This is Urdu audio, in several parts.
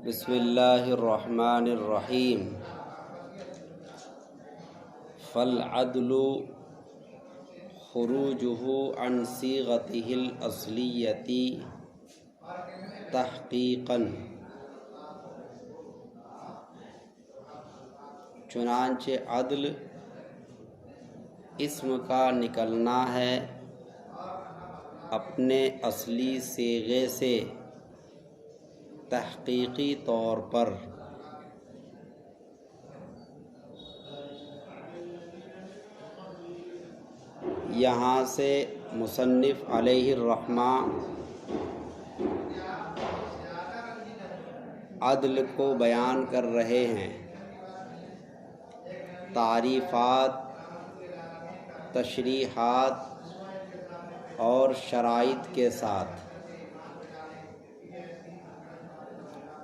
بسم اللہ الرحمن الرحیم فالعدل خروجہ عن صیغتہ الاصلیۃ تحقیقا، چنانچہ عدل اسم کا نکلنا ہے اپنے اصلی صیغے سے تحقیقی طور پر۔ یہاں سے مصنف علیہ الرحمہ عدل کو بیان کر رہے ہیں تعریفات، تشریحات اور شرائط کے ساتھ۔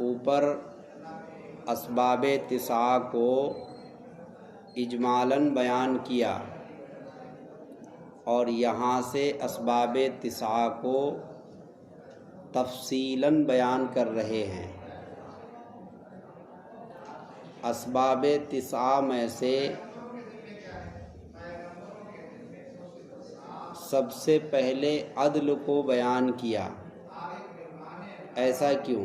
اوپر اسباب اتساع کو اجمالاً بیان کیا اور یہاں سے اسباب اتساع کو تفصیلاً بیان کر رہے ہیں۔ اسباب اتساع میں سے سب سے پہلے عدل کو بیان کیا۔ ایسا کیوں؟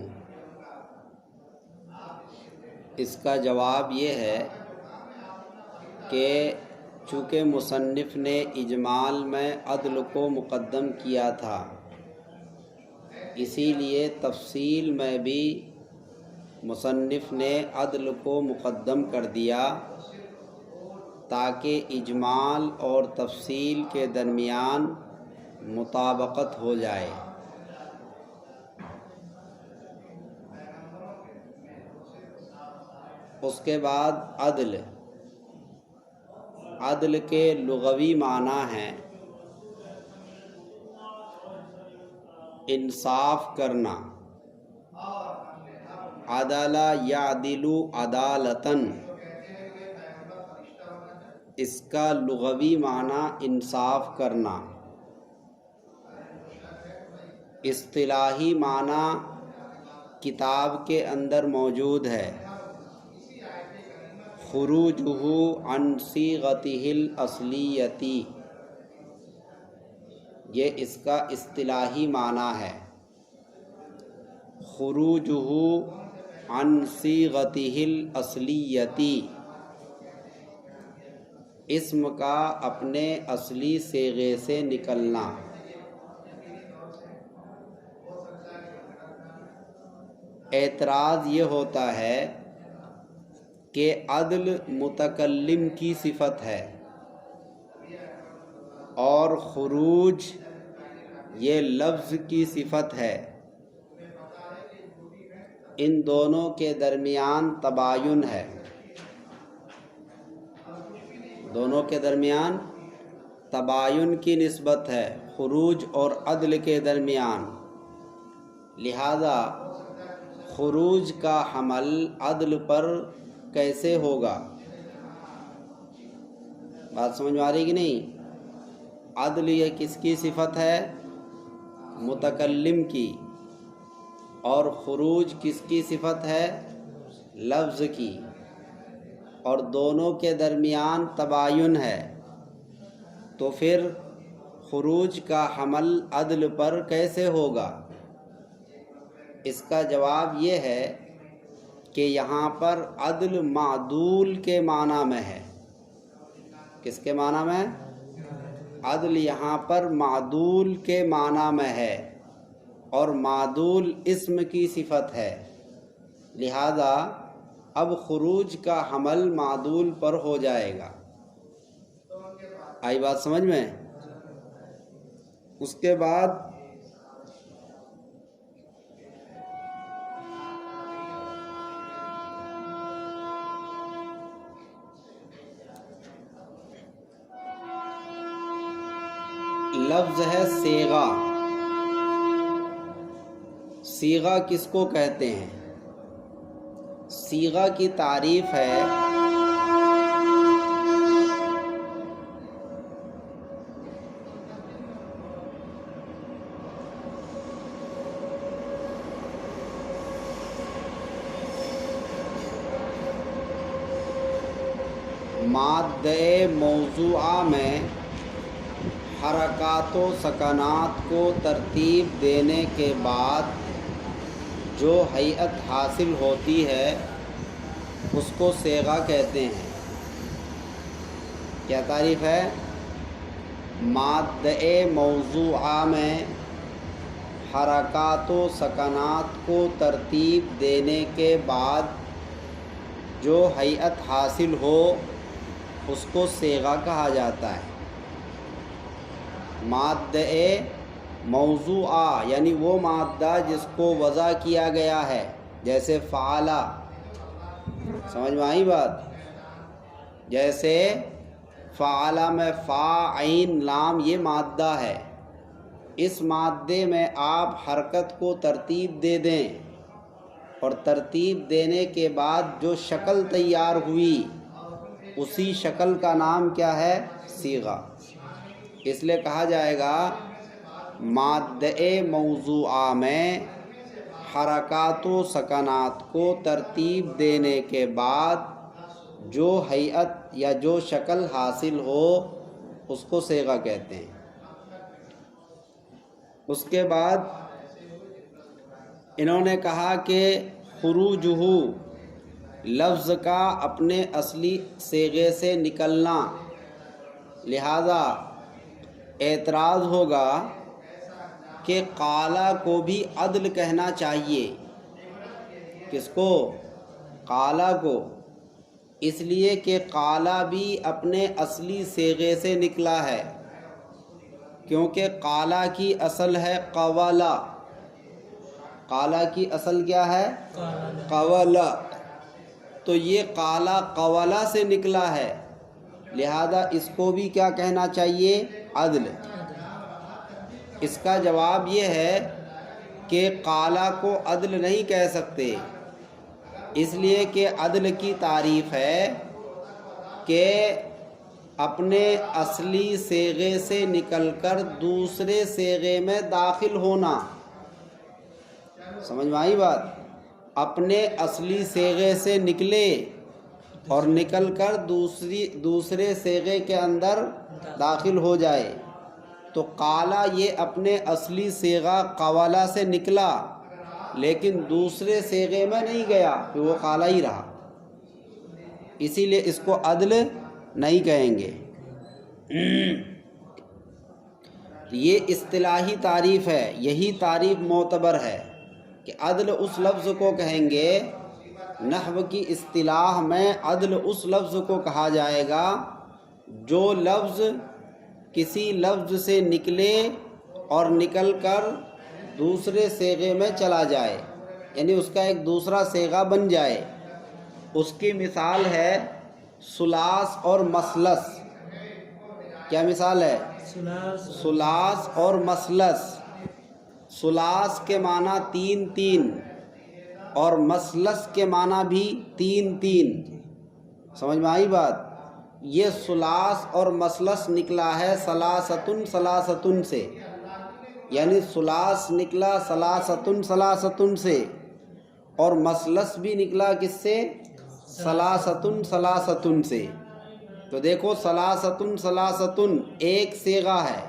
اس کا جواب یہ ہے کہ چونکہ مصنف نے اجمال میں عدل کو مقدم کیا تھا، اسی لیے تفصیل میں بھی مصنف نے عدل کو مقدم کر دیا تاکہ اجمال اور تفصیل کے درمیان مطابقت ہو جائے۔ اس کے بعد عدل کے لغوی معنی ہیں انصاف کرنا، عدل یعدل عدالتاً، اس کا لغوی معنی انصاف کرنا۔ اصطلاحی معنی کتاب کے اندر موجود ہے خروجہ عن صیغتہ الاصلیۃ، یہ اس کا اصطلاحی معنی ہے۔ خروجہ عن صیغتہ الاصلیۃ، اسم کا اپنے اصلی صیغے سے نکلنا۔ اعتراض یہ ہوتا ہے کہ عدل متکلم کی صفت ہے اور خروج یہ لفظ کی صفت ہے، ان دونوں کے درمیان تباین ہے، دونوں کے درمیان تباین کی نسبت ہے خروج اور عدل کے درمیان، لہذا خروج کا حمل عدل پر کیسے ہوگا؟ بات سمجھ میں آ رہی کہ نہیں؟ عدل یہ کس کی صفت ہے؟ متکلم کی، اور خروج کس کی صفت ہے؟ لفظ کی، اور دونوں کے درمیان تباین ہے، تو پھر خروج کا حمل عدل پر کیسے ہوگا؟ اس کا جواب یہ ہے کہ یہاں پر عدل معدول کے معنی میں ہے۔ کس کے معنی میں؟ عدل یہاں پر معدول کے معنی میں ہے، اور معدول اسم کی صفت ہے، لہذا اب خروج کا حمل معدول پر ہو جائے گا۔ آئی بات سمجھ میں؟ اس کے بعد لفظ ہے صیغہ۔ صیغہ کس کو کہتے ہیں؟ صیغہ کی تعریف ہے مادہ موضوعہ میں حرکات و سکنات کو ترتیب دینے کے بعد جو ہیئت حاصل ہوتی ہے اس کو صیغہ کہتے ہیں۔ کیا تعریف ہے؟ مادہ موضوعہ میں حرکات و سکنات کو ترتیب دینے کے بعد جو ہیئت حاصل ہو اس کو صیغہ کہا جاتا ہے۔ مادہ موضوعہ یعنی وہ مادہ جس کو وضع کیا گیا ہے، جیسے فعلا، سمجھ میں آئی بات؟ جیسے فعلا میں فا عین لام یہ مادہ ہے، اس مادے میں آپ حرکت کو ترتیب دے دیں اور ترتیب دینے کے بعد جو شکل تیار ہوئی اسی شکل کا نام کیا ہے؟ صیغہ۔ اس لیے کہا جائے گا مادہ موضوعہ میں حرکات و سکنات کو ترتیب دینے کے بعد جو ہیئت یا جو شکل حاصل ہو اس کو صیغہ کہتے ہیں۔ اس کے بعد انہوں نے کہا کہ خروجہ لفظ کا اپنے اصلی صیغے سے نکلنا، لہذا اعتراض ہوگا کہ قالا کو بھی عدل کہنا چاہیے۔ کس کو؟ قالا کو، اس لیے کہ قالا بھی اپنے اصلی صیغے سے نکلا ہے، کیونکہ قالا کی اصل ہے قولا۔ قالا کی اصل کیا ہے؟ قولا۔ تو یہ قالا قولا سے نکلا ہے، لہذا اس کو بھی کیا کہنا چاہیے؟ عدل۔ اس کا جواب یہ ہے کہ قالا کو عدل نہیں کہہ سکتے، اس لیے کہ عدل کی تعریف ہے کہ اپنے اصلی صیغے سے نکل کر دوسرے صیغے میں داخل ہونا۔ سمجھ میں آئی بات؟ اپنے اصلی صیغے سے نکلے اور نکل کر دوسرے صیغے کے اندر داخل ہو جائے۔ تو قالا یہ اپنے اصلی صیغہ قوالا سے نکلا لیکن دوسرے صیغے میں نہیں گیا، کہ وہ قالا ہی رہا، اسی لیے اس کو عدل نہیں کہیں گے۔ یہ اصطلاحی تعریف ہے، یہی تعریف معتبر ہے کہ عدل اس لفظ کو کہیں گے، نحو کی اصطلاح میں عدل اس لفظ کو کہا جائے گا جو لفظ کسی لفظ سے نکلے اور نکل کر دوسرے صیغے میں چلا جائے، یعنی اس کا ایک دوسرا صیغہ بن جائے۔ اس کی مثال ہے ثلاث اور مثلث۔ کیا مثال ہے؟ ثلاث اور مثلث۔ ثلاث کے معنی تین تین اور مثلث کے معنی بھی تین تین۔ سمجھ میں آئی بات؟ یہ ثلاث اور مثلث نکلا ہے ثلاثتن ثلاثتن سے، یعنی ثلاث نکلا ثلاثتن ثلاثتن سے، اور مثلث بھی نکلا کس سے؟ ثلاثتن ثلاثتن سے۔ تو دیکھو ثلاثتن ثلاثتن ایک صیغہ ہے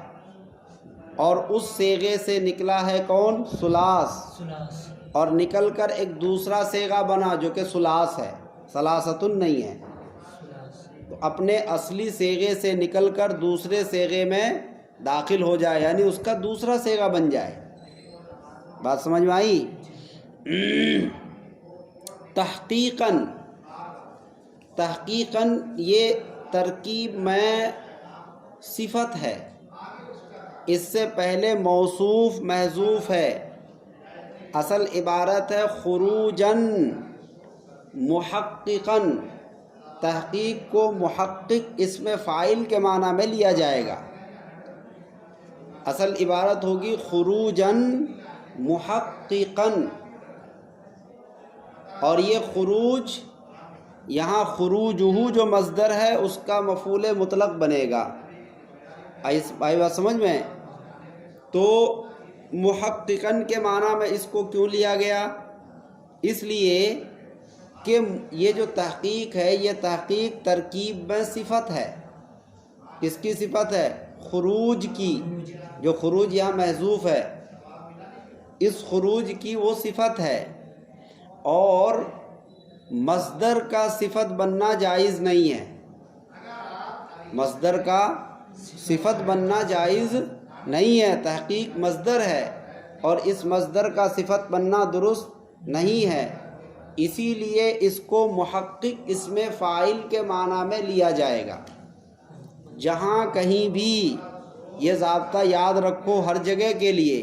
اور اس صیغے سے نکلا ہے کون؟ ثلاث، اور نکل کر ایک دوسرا صیغہ بنا جو کہ ثلاث ہے، ثلاثتن نہیں ہے۔ تو اپنے اصلی صیغے سے نکل کر دوسرے صیغے میں داخل ہو جائے، یعنی اس کا دوسرا صیغہ بن جائے۔ بات سمجھ میں آئی؟ تحقیقاً، تحقیقاً یہ ترکیب میں صفت ہے، اس سے پہلے موصوف محذوف ہے۔ اصل عبارت ہے خروجاً محققاً۔ تحقیق کو محقق اسم فاعل کے معنی میں لیا جائے گا۔ اصل عبارت ہوگی خروجاً محققاً، اور یہ خروج یہاں خروجہ جو مصدر ہے اس کا مفعول مطلق بنے گا۔ آئی بات سمجھ میں؟ تو محققاً کے معنی میں اس کو کیوں لیا گیا؟ اس لیے کہ یہ جو تحقیق ہے یہ تحقیق ترکیب میں صفت ہے. کس کی صفت ہے؟ خروج کی. جو خروج یہاں محذوف ہے اس خروج کی وہ صفت ہے. اور مصدر کا صفت بننا جائز نہیں ہے. مصدر کا صفت بننا جائز نہیں ہے. تحقیق مصدر ہے اور اس مصدر کا صفت بننا درست نہیں ہے. اسی لیے اس کو محقق اسم فاعل کے معنی میں لیا جائے گا. جہاں کہیں بھی یہ ضابطہ یاد رکھو ہر جگہ کے لیے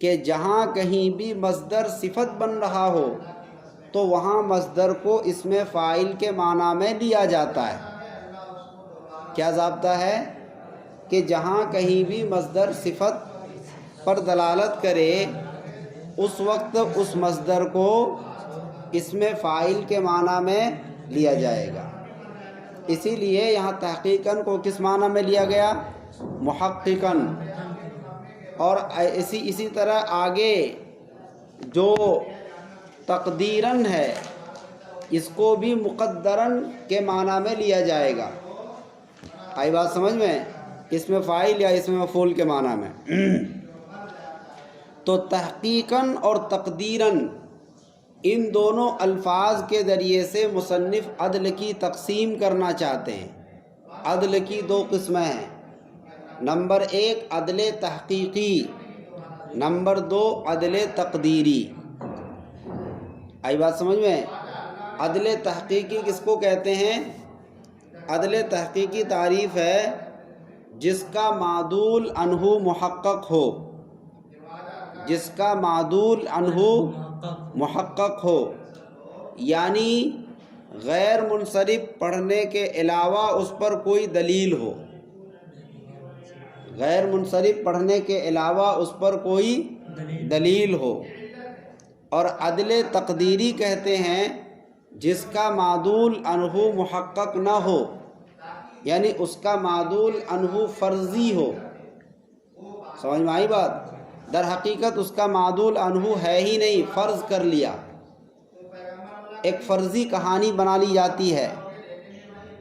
کہ جہاں کہیں بھی مصدر صفت بن رہا ہو تو وہاں مصدر کو اسم فاعل کے معنی میں لیا جاتا ہے. کیا ضابطہ ہے؟ کہ جہاں کہیں بھی مصدر صفت پر دلالت کرے اس وقت اس مصدر کو اسم فاعل کے معنی میں لیا جائے گا. اسی لیے یہاں تحقیقاً کو کس معنی میں لیا گیا؟ محققاً. اور اسی طرح آگے جو تقدیراً ہے اس کو بھی مقدراً کے معنی میں لیا جائے گا. آئی بات سمجھ میں؟ اسم فاعل یا اسم مفعول کے معنی میں. تو تحقیقاً اور تقدیراً ان دونوں الفاظ کے ذریعے سے مصنف عدل کی تقسیم کرنا چاہتے ہیں. عدل کی دو قسمیں ہیں. نمبر 1 عدل تحقیقی، نمبر 2 عدل تقدیری. آئی بات سمجھ میں؟ عدل تحقیقی کس کو کہتے ہیں؟ عدل تحقیقی تعریف ہے جس کا معدول عنہ محقق ہو. جس کا معدول عنہ محقق ہو، یعنی غیر منصرف پڑھنے کے علاوہ اس پر کوئی دلیل ہو. غیر منصرف پڑھنے کے علاوہ اس پر کوئی دلیل ہو. اور عدل تقدیری کہتے ہیں جس کا معدول عنہ محقق نہ ہو، یعنی اس کا معدول عنہ فرضی ہو. سمجھ میں آئی بات؟ در حقیقت اس کا معدول عنہ ہے ہی نہیں، فرض کر لیا. ایک فرضی کہانی بنا لی جاتی ہے.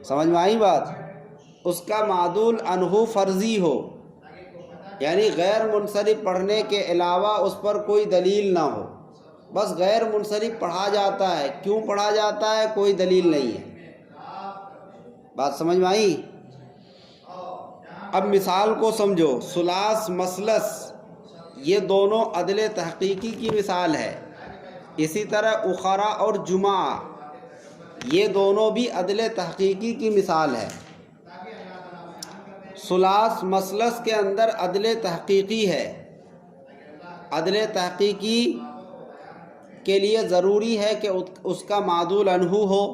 سمجھ میں آئی بات؟ اس کا معدول عنہ فرضی ہو، یعنی غیر منصرف پڑھنے کے علاوہ اس پر کوئی دلیل نہ ہو. بس غیر منصرف پڑھا جاتا ہے. کیوں پڑھا جاتا ہے؟ کوئی دلیل نہیں ہے. بات سمجھ میں آئی؟ اب مثال کو سمجھو. ثلاث مثلث یہ دونوں عدل تحقیقی کی مثال ہے. اسی طرح اخرا اور جمعہ یہ دونوں بھی عدل تحقیقی کی مثال ہے. ثلاث مثلث کے اندر عدل تحقیقی ہے. عدل تحقیقی کے لیے ضروری ہے کہ اس کا معدول عنہ ہو.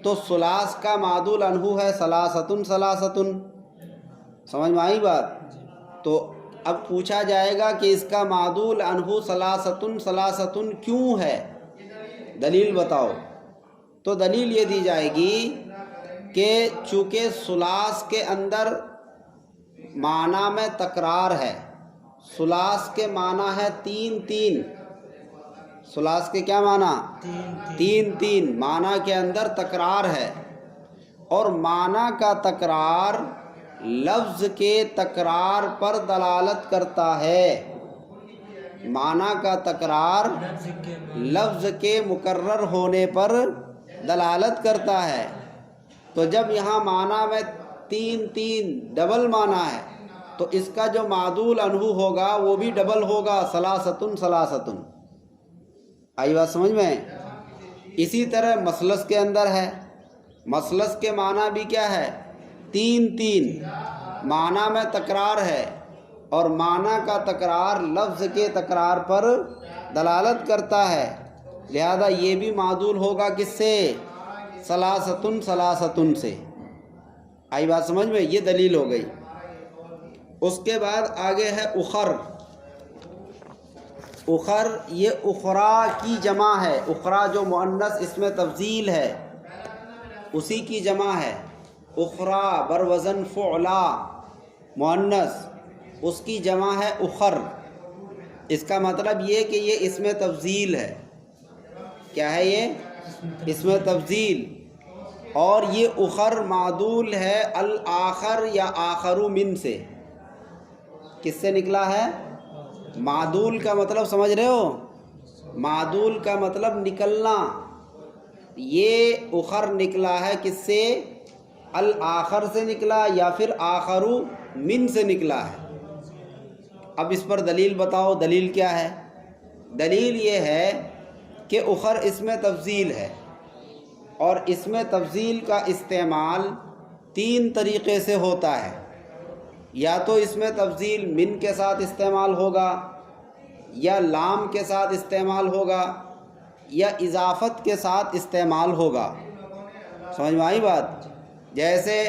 تو ثلاث کا معدول عنہ ہے ثلاثتن ثلاثتن. سمجھ میں آئی بات؟ تو اب پوچھا جائے گا کہ اس کا معدول عنہ ثلاثتن ثلاثتن کیوں ہے؟ دلیل بتاؤ. تو دلیل یہ دی جائے گی کہ چونکہ ثلاث کے اندر معنی میں تکرار ہے. ثلاث کے معنی ہے تین تین. ثلاث کے کیا معنی؟ تین تین. معنی کے اندر تکرار ہے، اور معنی کا تکرار لفظ کے تکرار پر دلالت کرتا ہے. معنی کا تکرار لفظ کے مکرر ہونے پر دلالت کرتا ہے. تو جب یہاں معنی میں تین تین ڈبل معنی ہے تو اس کا جو معدول عنہ ہوگا وہ بھی ڈبل ہوگا، ثلاثتن ثلاثتن. آئی بات سمجھ میں؟ اسی طرح مثلث کے اندر ہے. مثلث کے معنی بھی کیا ہے؟ تین تین. معنی میں تکرار ہے اور معنی کا تکرار لفظ کے تکرار پر دلالت کرتا ہے، لہذا یہ بھی معدول ہوگا کس سے؟ ثلاثتن ثلاثتن سے. آئی بات سمجھ میں؟ یہ دلیل ہو گئی. اس کے بعد آگے ہے اخر. اخر یہ اخرا کی جمع ہے. اخرا جو مؤنث اسم تفضیل ہے اسی کی جمع ہے. اخرا بروزن فعلا مؤنث، اس کی جمع ہے اخر. اس کا مطلب یہ کہ یہ اسم تفضیل ہے. کیا ہے یہ؟ اسم تفضیل، اور یہ اخر معدول ہے الآخر یا آخرو من سے. کس سے نکلا ہے؟ معدول کا مطلب سمجھ رہے ہو؟ معدول کا مطلب نکلنا. یہ اخر نکلا ہے کس سے؟ الآخر سے نکلا یا پھر آخرو من سے نکلا ہے. اب اس پر دلیل بتاؤ، دلیل کیا ہے؟ دلیل یہ ہے کہ اخر اسم تفضیل ہے، اور اسم تفضیل کا استعمال 3 طریقے سے ہوتا ہے. یا تو اسم تفضیل من کے ساتھ استعمال ہوگا، یا لام کے ساتھ استعمال ہوگا، یا اضافت کے ساتھ استعمال ہوگا. سمجھ میں آئی بات؟ جیسے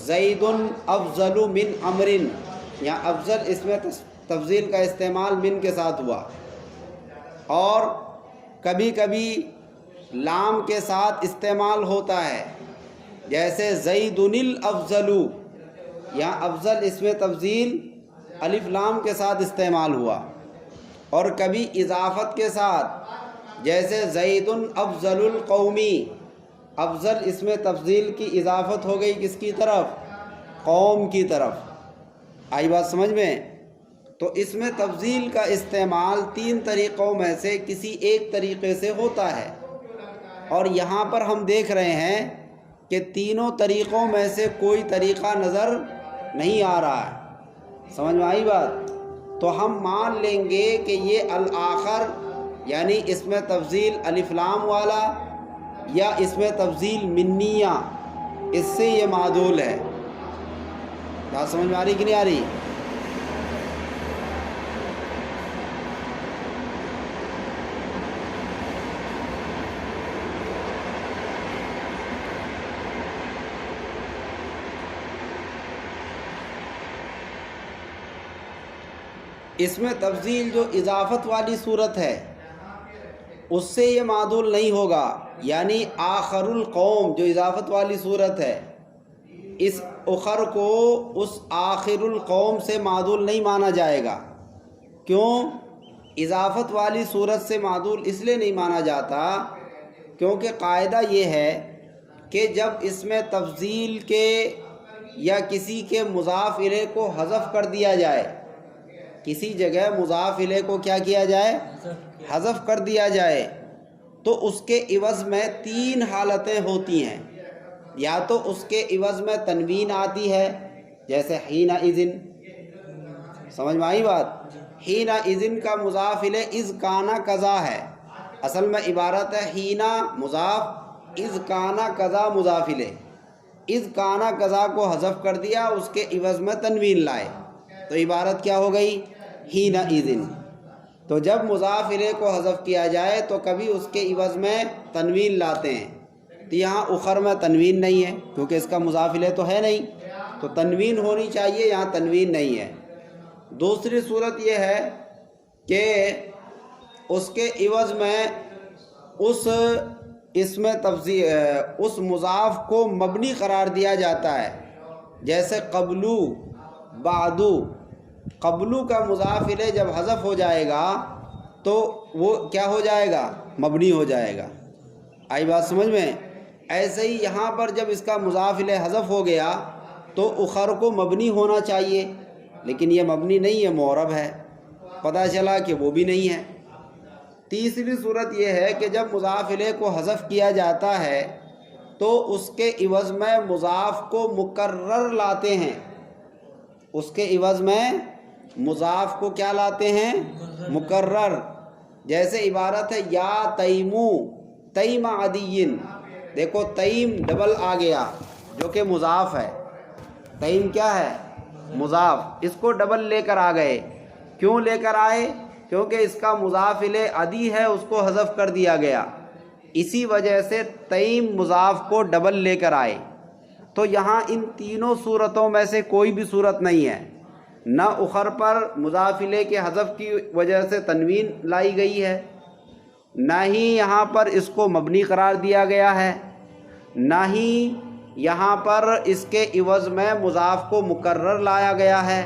زید افضل من عمر، یا افضل اسم تفضیل کا استعمال من کے ساتھ ہوا. اور کبھی کبھی لام کے ساتھ استعمال ہوتا ہے، جیسے زید الافضل، یا افضل اسم تفضیل الف لام کے ساتھ استعمال ہوا. اور کبھی اضافت کے ساتھ، جیسے زید افضل القومی، افضل اسم تفضیل کی اضافت ہو گئی کس کی طرف؟ قوم کی طرف. آئی بات سمجھ میں؟ تو اسم تفضیل کا استعمال 3 طریقوں میں سے کسی ایک طریقے سے ہوتا ہے، اور یہاں پر ہم دیکھ رہے ہیں کہ تینوں طریقوں میں سے کوئی طریقہ نظر نہیں آ رہا ہے. سمجھ میں آئی بات؟ تو ہم مان لیں گے کہ یہ الآخر یعنی اسم تفضیل الف لام والا یا اسم تفضیل منیہ، اس سے یہ معدول ہے. بات سمجھ میں آ رہی کہ نہیں آ رہی؟ اسم تفضیل جو اضافت والی صورت ہے اس سے یہ معدول نہیں ہوگا. یعنی آخر القوم جو اضافت والی صورت ہے، اس اخر کو اس آخر القوم سے معدول نہیں مانا جائے گا. کیوں؟ اضافت والی صورت سے معدول اس لیے نہیں مانا جاتا کیونکہ قاعدہ یہ ہے کہ جب اسم تفضیل کے یا کسی کے مضاف الیہ کو حذف کر دیا جائے، کسی جگہ مضاف الیہ کو کیا کیا جائے؟ حذف کر دیا جائے، تو اس کے عوض میں 3 حالتیں ہوتی ہیں. یا تو اس کے عوض میں تنوین آتی ہے، جیسے حین اذن. سمجھ میں آئی بات؟ حین اذن کا مضاف الیہ اذ کانا قضا ہے. اصل میں عبارت ہے حین مضاف، اذ کانا قضا مضاف الیہ. اذ کانا قضا کو حذف کر دیا، اس کے عوض میں تنوین لائے، تو عبارت کیا ہو گئی؟ حین اذن. تو جب مضاف الیہ کو حذف کیا جائے تو کبھی اس کے عوض میں تنوین لاتے ہیں. تو یہاں اخر میں تنوین نہیں ہے کیونکہ اس کا مضاف الیہ تو ہے نہیں، تو تنوین ہونی چاہیے، یہاں تنوین نہیں ہے. دوسری صورت یہ ہے کہ اس کے عوض میں اس اسم تفضیل اس مضاف کو مبنی قرار دیا جاتا ہے، جیسے قبلو بعدو. قبلو کا مضاف الیہ جب حذف ہو جائے گا تو وہ کیا ہو جائے گا؟ مبنی ہو جائے گا. آئی بات سمجھ میں؟ ایسے ہی یہاں پر جب اس کا مضاف الیہ حذف ہو گیا تو اخر کو مبنی ہونا چاہیے، لیکن یہ مبنی نہیں ہے، معرب ہے. پتہ چلا کہ وہ بھی نہیں ہے. تیسری صورت یہ ہے کہ جب مضاف الیہ کو حذف کیا جاتا ہے تو اس کے عوض میں مضاف کو مکرر لاتے ہیں. اس کے عوض میں مضاف کو کیا لاتے ہیں؟ مکرر. جیسے عبارت ہے یا تیمو تیم عدین. دیکھو تیم ڈبل آ گیا جو کہ مضاف ہے. تیم کیا ہے؟ مضاف. اس کو ڈبل لے کر آ گئے. کیوں لے کر آئے؟ کیونکہ اس کا مضاف الیہ عدی ہے، اس کو حذف کر دیا گیا، اسی وجہ سے تیم مضاف کو ڈبل لے کر آئے. تو یہاں ان تینوں صورتوں میں سے کوئی بھی صورت نہیں ہے. نہ اخر پر مضاف الیہ کے حذف کی وجہ سے تنوین لائی گئی ہے، نہ ہی یہاں پر اس کو مبنی قرار دیا گیا ہے، نہ ہی یہاں پر اس کے عوض میں مضاف کو مکرر لایا گیا ہے.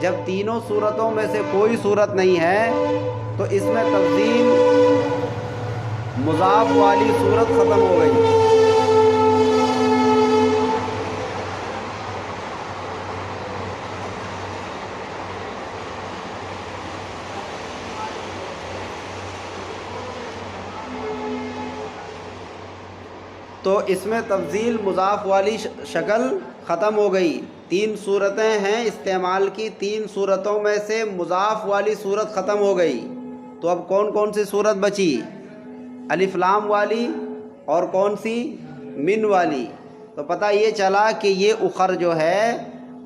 جب تینوں صورتوں میں سے کوئی صورت نہیں ہے تو اس میں تفضیل مضاف والی صورت ختم ہو گئی. تو اس میں تفضیل مضاف والی شکل ختم ہو گئی. 3 صورتیں ہیں استعمال کی، 3 صورتوں میں سے مضاف والی صورت ختم ہو گئی. تو اب کون کون سی صورت بچی؟ الف لام والی اور کون سی؟ من والی. تو پتہ یہ چلا کہ یہ اخر جو ہے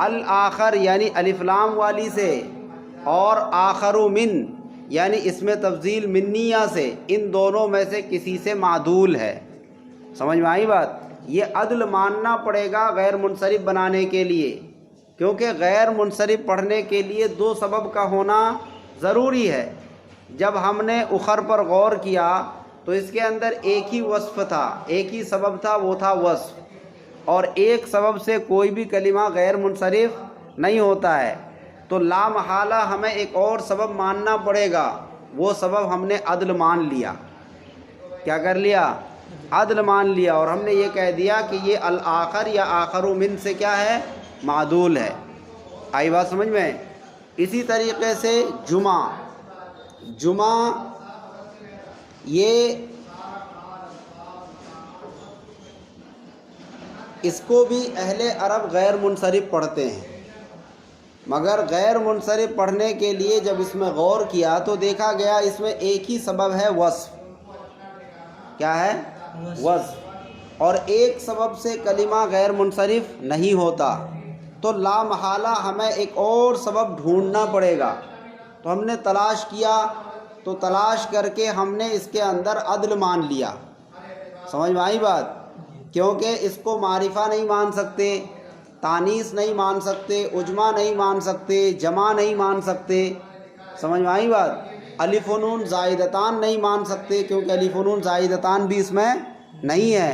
الآخر یعنی الف لام والی سے اور آخر من یعنی اس میں تفضیل منیہ سے، ان دونوں میں سے کسی سے معدول ہے. سمجھ میں آئی بات؟ یہ عدل ماننا پڑے گا غیر منصرف بنانے کے لیے، کیونکہ غیر منصرف پڑھنے کے لیے 2 سبب کا ہونا ضروری ہے. جب ہم نے اخر پر غور کیا تو اس کے اندر ایک ہی وصف تھا، ایک ہی سبب تھا، وہ تھا وصف. اور ایک سبب سے کوئی بھی کلمہ غیر منصرف نہیں ہوتا ہے. تو لا محالہ ہمیں ایک اور سبب ماننا پڑے گا. وہ سبب ہم نے عدل مان لیا. کیا کر لیا؟ عدل مان لیا. اور ہم نے یہ کہہ دیا کہ یہ الآخر یا آخر من سے کیا ہے؟ معدول ہے. آئی بات سمجھ میں؟ اسی طریقے سے جمعہ یہ اس کو بھی اہل عرب غیر منصرف پڑھتے ہیں، مگر غیر منصرف پڑھنے کے لیے جب اس میں غور کیا تو دیکھا گیا اس میں ایک ہی سبب ہے وصف. کیا ہے؟ وصف. اور ایک سبب سے کلمہ غیر منصرف نہیں ہوتا. تو لا محالہ ہمیں ایک اور سبب ڈھونڈنا پڑے گا. تو ہم نے تلاش کیا، تو تلاش کر کے ہم نے اس کے اندر عدل مان لیا. سمجھ میں آئی بات؟ کیونکہ اس کو معرفہ نہیں مان سکتے، تانیث نہیں مان سکتے، عجمہ نہیں مان سکتے، جمع نہیں مان سکتے. سمجھ میں آئی بات؟ الف و نون زائدتان نہیں مان سکتے، کیونکہ الف و نون زائدتان بھی اس میں نہیں ہے.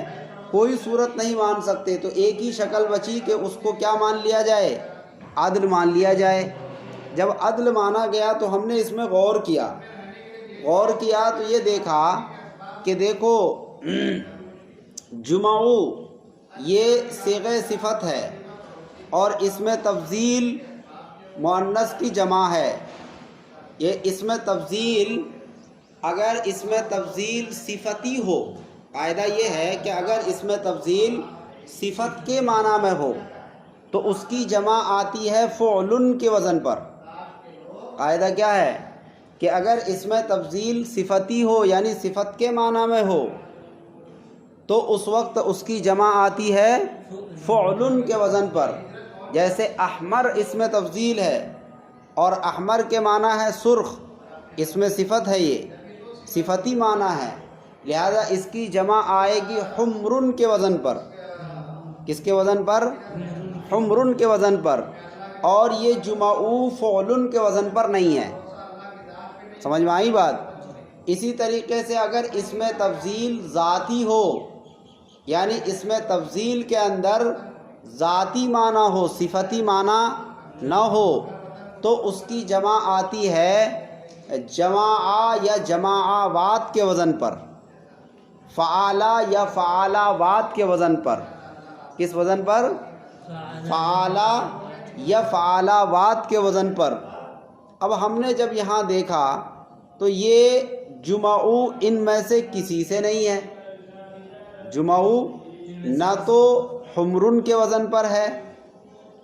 کوئی صورت نہیں مان سکتے. تو ایک ہی شکل بچی کہ اس کو کیا مان لیا جائے؟ عدل مان لیا جائے. جب عدل مانا گیا تو ہم نے اس میں غور کیا تو یہ دیکھا کہ دیکھو جمعو یہ صیغہ صفت ہے اور اس میں تفضیل مؤنث کی جمع ہے. یہ اس میں تفضیل، اگر اس میں تفضیل صفتی ہو، قاعدہ یہ ہے کہ اگر اس میں تفضیل صفت کے معنی میں ہو تو اس کی جمع آتی ہے فعل کے وزن پر. قاعدہ کیا ہے کہ اگر اس میں تفضیل صفتی ہو یعنی صفت کے معنی میں ہو تو اس وقت اس کی جمع آتی ہے فعل کے وزن پر. جیسے احمر اس میں تفضیل ہے اور احمر کے معنی ہے سرخ، اس میں صفت ہے، یہ صفتی معنی ہے، لہذا اس کی جمع آئے گی حمر کے وزن پر. کس کے وزن پر؟ حمر کے وزن پر. اور یہ جمعو فعل کے وزن پر نہیں ہے. سمجھ میں آئی بات؟ اسی طریقے سے اگر اس میں تفضیل ذاتی ہو یعنی اس میں تفضیل کے اندر ذاتی معنی ہو، صفتی معنی نہ ہو، تو اس کی جمع آتی ہے جماع یا جماعات کے وزن پر، فعالہ یا فعالات کے وزن پر. کس وزن پر؟ فعالہ یا فعالات کے وزن پر. اب ہم نے جب یہاں دیکھا تو یہ جمعو ان میں سے کسی سے نہیں ہے. جمعو نہ تو حمرن کے وزن پر ہے،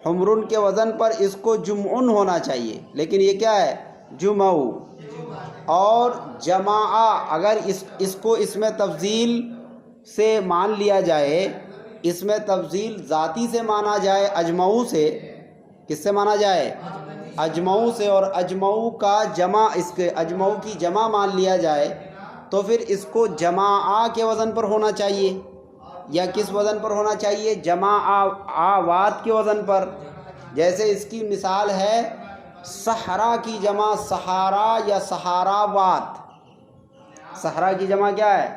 حمرن کے وزن پر اس کو جمعن ہونا چاہیے، لیکن یہ کیا ہے؟ جمعو. اور جماع اگر اس کو اس میں تفضیل سے مان لیا جائے، اس میں تفضیل ذاتی سے مانا جائے، اجمعو سے، کس سے مانا جائے؟ اجمعو سے. اور اجمعو کا جمع، اس کے اجمعو کی جمع مان لیا جائے تو پھر اس کو جماع کے وزن پر ہونا چاہیے. یا کس وزن پر ہونا چاہیے؟ جماعات کے وزن پر. جیسے اس کی مثال ہے صحرا کی جمع صحارا یا صحاراوات. صحرا کی جمع کیا ہے؟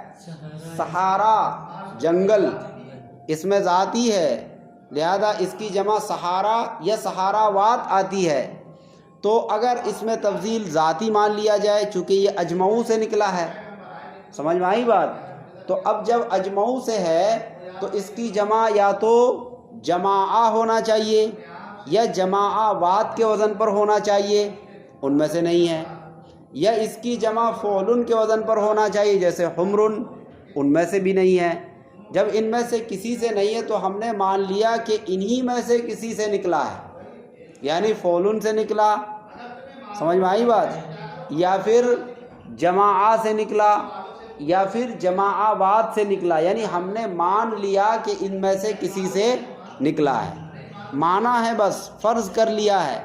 صحارا، جنگل، اس میں ذاتی ہے، لہذا اس کی جمع صحارا یا صحاراوات آتی ہے. تو اگر اس میں تفضیل ذاتی مان لیا جائے چونکہ یہ اجمعو سے نکلا ہے، سمجھ میں آئی بات؟ تو اب جب اجمعو سے ہے تو اس کی جمع یا تو جماعہ ہونا چاہیے یا جماعات کے وزن پر ہونا چاہیے، ان میں سے نہیں ہے، یا اس کی جمع فعلن کے وزن پر ہونا چاہیے جیسے حمرن، ان میں سے بھی نہیں ہے۔ جب ان میں سے کسی سے نہیں ہے تو ہم نے مان لیا کہ انہی میں سے کسی سے نکلا ہے، یعنی فعلن سے نکلا، سمجھ میں آئی بات، یا پھر جماعہ سے نکلا یا پھر جماعات سے نکلا، یعنی ہم نے مان لیا کہ ان میں سے کسی سے نکلا ہے، مانا ہے، بس فرض کر لیا ہے،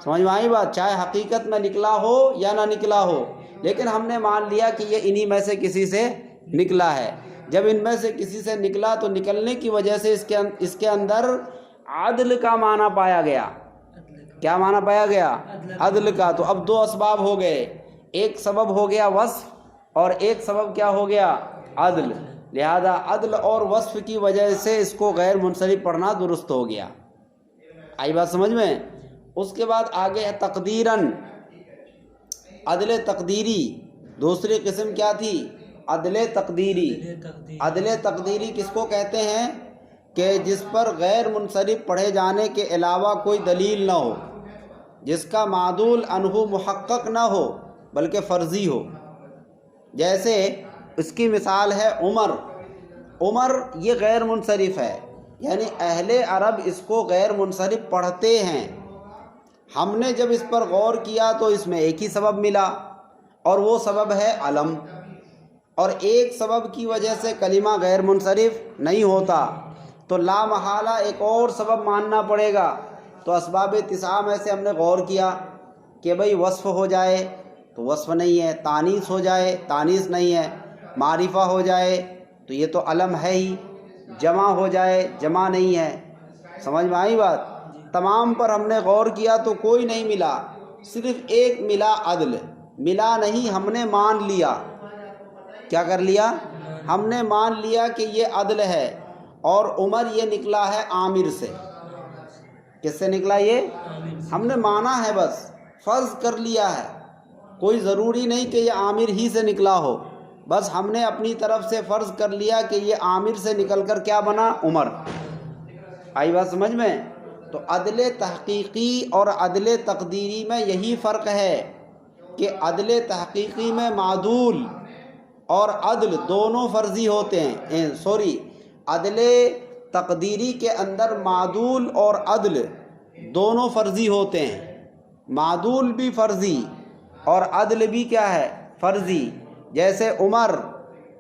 سمجھ میں آئی بات، چاہے حقیقت میں نکلا ہو یا نہ نکلا ہو، لیکن ہم نے مان لیا کہ یہ انہی میں سے کسی سے نکلا ہے۔ جب ان میں سے کسی سے نکلا تو نکلنے کی وجہ سے اس کے اندر عدل کا معنی پایا گیا۔ کیا معنی پایا گیا؟ عدل کا۔ تو اب دو اسباب ہو گئے، ایک سبب ہو گیا وصف اور ایک سبب کیا ہو گیا؟ عدل۔ لہذا عدل اور وصف کی وجہ سے اس کو غیر منصرف پڑھنا درست ہو گیا۔ آئی بات سمجھ میں؟ اس کے بعد آگے ہے تقدیراً، عدل تقدیری۔ دوسری قسم کیا تھی؟ عدل تقدیری۔ عدل تقدیری کس کو کہتے ہیں؟ کہ جس پر غیر منصرف پڑھے جانے کے علاوہ کوئی دلیل نہ ہو، جس کا معدول عنہ محقق نہ ہو بلکہ فرضی ہو۔ جیسے اس کی مثال ہے عمر۔ عمر یہ غیر منصرف ہے، یعنی اہل عرب اس کو غیر منصرف پڑھتے ہیں۔ ہم نے جب اس پر غور کیا تو اس میں ایک ہی سبب ملا، اور وہ سبب ہے علم، اور ایک سبب کی وجہ سے کلمہ غیر منصرف نہیں ہوتا، تو لا محالہ ایک اور سبب ماننا پڑے گا۔ تو اسباب تسعہ میں سے ہم نے غور کیا کہ بھئی وصف ہو جائے تو وصف نہیں ہے، تانیث ہو جائے تانیث نہیں ہے، معرفہ ہو جائے تو یہ تو علم ہے ہی، جمع ہو جائے جمع نہیں ہے۔ سمجھ میں آئی بات؟ تمام پر ہم نے غور کیا تو کوئی نہیں ملا، صرف ایک ملا عدل۔ ملا نہیں، ہم نے مان لیا۔ کیا کر لیا؟ ہم نے مان لیا کہ یہ عدل ہے، اور عمر یہ نکلا ہے عامر سے۔ کس سے نکلا؟ یہ ہم نے مانا ہے، بس فرض کر لیا ہے، کوئی ضروری نہیں کہ یہ عامر ہی سے نکلا ہو، بس ہم نے اپنی طرف سے فرض کر لیا کہ یہ عامر سے نکل کر کیا بنا؟ عمر۔ آئی بات سمجھ میں؟ تو عدل تحقیقی اور عدل تقدیری میں یہی فرق ہے کہ عدل تحقیقی میں معدول اور عدل دونوں فرضی ہوتے ہیں، عدل تقدیری کے اندر معدول اور عدل دونوں فرضی ہوتے ہیں، معدول بھی فرضی اور عدل بھی کیا ہے؟ فرضی۔ جیسے عمر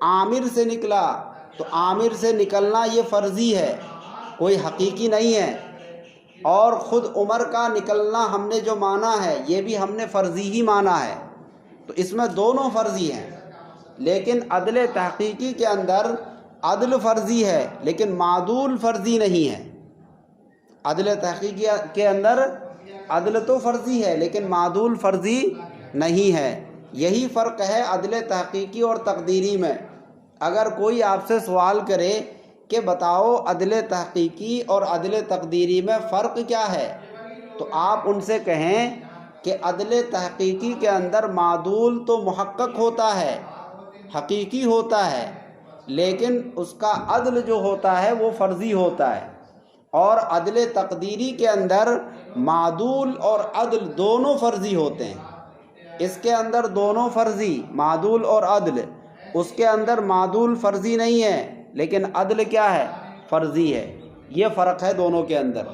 عامر سے نکلا تو عامر سے نکلنا یہ فرضی ہے، کوئی حقیقی نہیں ہے، اور خود عمر کا نکلنا ہم نے جو مانا ہے یہ بھی ہم نے فرضی ہی مانا ہے، تو اس میں دونوں فرضی ہیں۔ لیکن عدل تحقیقی کے اندر عدل فرضی ہے لیکن معدول فرضی نہیں ہے۔ عدل تحقیقی کے اندر عدل تو فرضی ہے لیکن معدول فرضی نہیں ہے۔ یہی فرق ہے عدل تحقیقی اور تقدیری میں۔ اگر کوئی آپ سے سوال کرے کہ بتاؤ عدل تحقیقی اور عدل تقدیری میں فرق کیا ہے، تو آپ ان سے کہیں کہ عدل تحقیقی کے اندر معدول تو محقق ہوتا ہے، حقیقی ہوتا ہے، لیکن اس کا عدل جو ہوتا ہے وہ فرضی ہوتا ہے، اور عدل تقدیری کے اندر معدول اور عدل دونوں فرضی ہوتے ہیں۔ اس کے اندر دونوں فرضی، معدول اور عدل، اس کے اندر معدول فرضی نہیں ہے لیکن عدل کیا ہے؟ فرضی ہے۔ یہ فرق ہے دونوں کے اندر۔